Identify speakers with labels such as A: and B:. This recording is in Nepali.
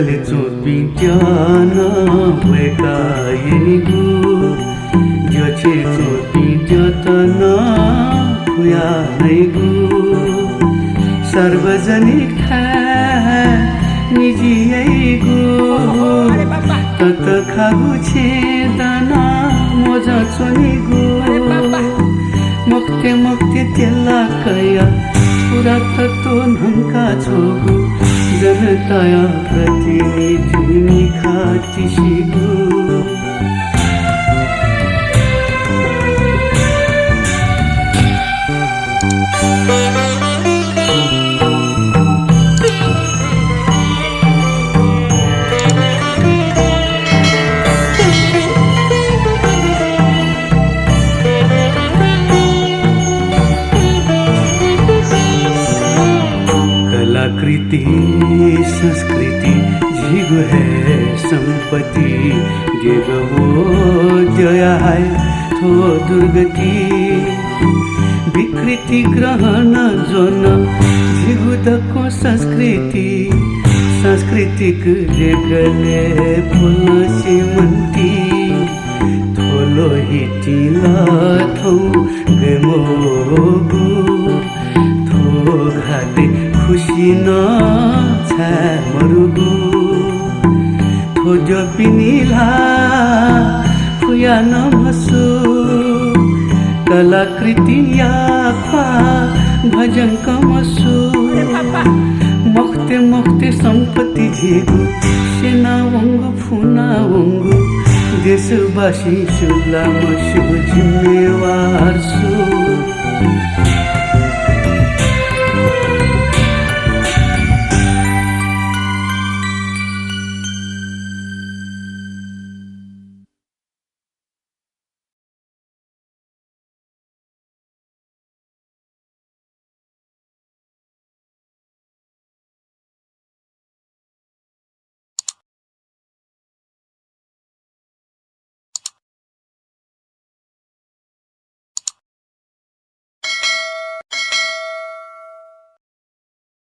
A: गले चोपिट्यान भएकायनिगु जचे चोपिट्यतन खुयानैगु सार्वजनिक निजीयैगु तत खागु छेदना मजा चोनिगु मक्ते मक्ते तेला कया पुरा तत्व नंका छोगु जनताया प्रतिनिधि निखा तिसिगु कलाकृति संस्कृति झिगु है संपत्ति गेगो जया है थो दुर्गति विकृति ग्रहण जोन झिगु दको संस्कृति सांस्कृतिक जगले फुल सीमंती थोलो हिटिला थौ गेमोगु थो घाटे खुशी न छा मरुगु थोजो पिनिला खुया न मसु कलाकृति याखा भजन कमसु मख्ते मख्ते संपत्ति झेगु सेना वंगु फुना वंगु देशवासी सुलाम सु जिम्मेवार